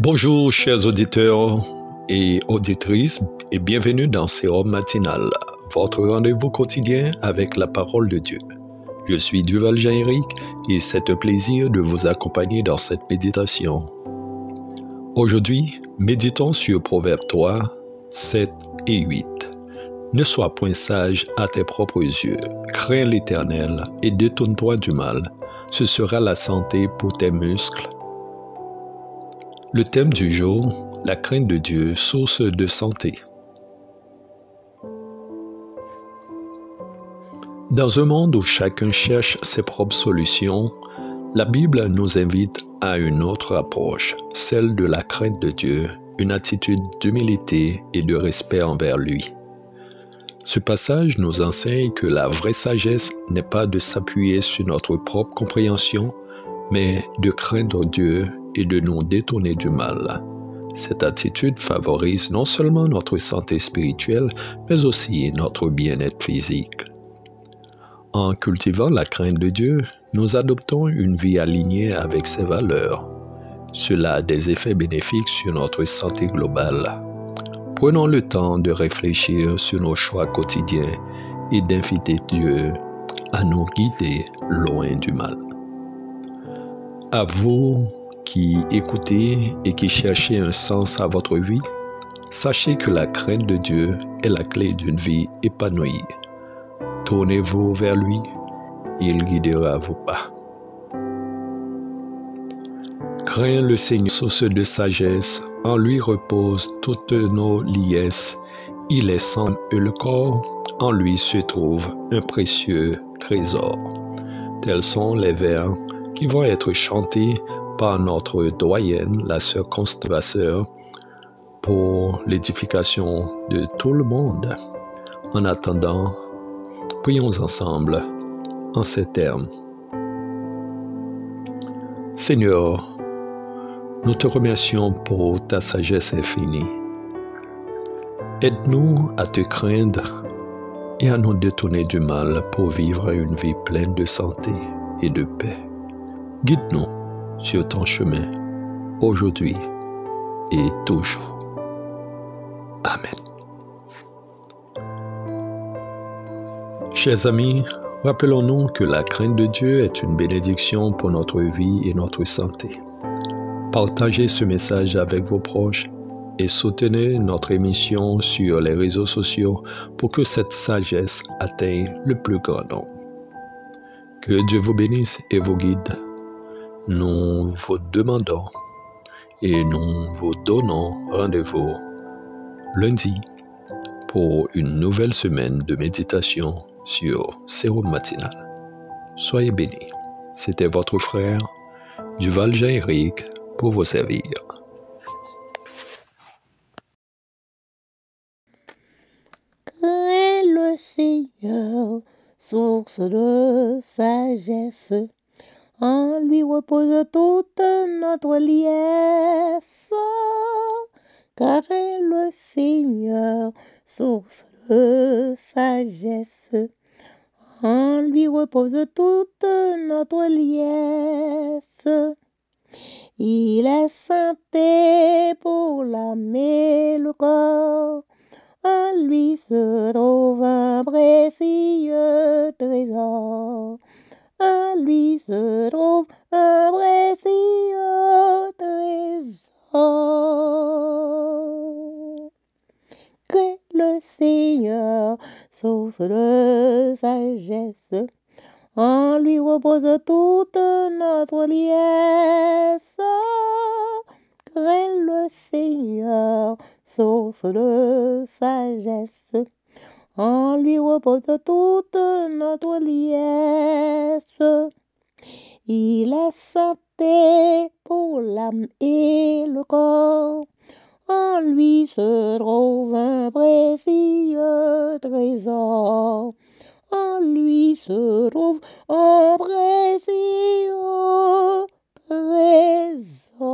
Bonjour chers auditeurs et auditrices et bienvenue dans Sérum Matinal, votre rendez-vous quotidien avec la parole de Dieu. Je suis Duval Jean-Éric et c'est un plaisir de vous accompagner dans cette méditation. Aujourd'hui, méditons sur Proverbe 3, 7 et 8. Ne sois point sage à tes propres yeux, crains l'Éternel et détourne-toi du mal, ce sera la santé pour tes muscles. Le thème du jour, la crainte de Dieu, source de santé. Dans un monde où chacun cherche ses propres solutions, la Bible nous invite à une autre approche, celle de la crainte de Dieu, une attitude d'humilité et de respect envers lui. Ce passage nous enseigne que la vraie sagesse n'est pas de s'appuyer sur notre propre compréhension, mais de craindre Dieu et de nous détourner du mal. Cette attitude favorise non seulement notre santé spirituelle, mais aussi notre bien-être physique. En cultivant la crainte de Dieu, nous adoptons une vie alignée avec ses valeurs. Cela a des effets bénéfiques sur notre santé globale. Prenons le temps de réfléchir sur nos choix quotidiens et d'inviter Dieu à nous guider loin du mal. À vous qui écoutez et qui cherchez un sens à votre vie, sachez que la crainte de Dieu est la clé d'une vie épanouie. Tournez-vous vers lui, il guidera vos pas. Crains le Seigneur, source de sagesse, en lui reposent toutes nos liesses. Il est sans et le corps, en lui se trouve un précieux trésor. Tels sont les vers qui vont être chantés par notre doyenne, la sœur Constavasseur, pour l'édification de tout le monde. En attendant, prions ensemble en ces termes. Seigneur, nous te remercions pour ta sagesse infinie. Aide-nous à te craindre et à nous détourner du mal pour vivre une vie pleine de santé et de paix. Guide-nous sur ton chemin, aujourd'hui et toujours. Amen. Chers amis, rappelons-nous que la crainte de Dieu est une bénédiction pour notre vie et notre santé. Partagez ce message avec vos proches et soutenez notre émission sur les réseaux sociaux pour que cette sagesse atteigne le plus grand nombre. Que Dieu vous bénisse et vous guide. Nous vous demandons et nous vous donnons rendez-vous lundi pour une nouvelle semaine de méditation sur Sérum Matinal. Soyez bénis. C'était votre frère Duval Jean-Éric pour vous servir. Crains le Seigneur, source de sagesse. En lui repose toute notre liesse. Crains le Seigneur, source de sagesse. En lui repose toute notre liesse. Il est santé pour l'âme et le corps. En lui se trouve un précieux trésor. En lui se trouve un précieux trésor. Crains le Seigneur, source de sagesse. En lui repose toute notre liesse. Crains le Seigneur, source de sagesse. En lui repose toute notre liesse. Il est santé pour l'âme et le corps. En lui se trouve un précieux trésor. En lui se trouve un précieux trésor.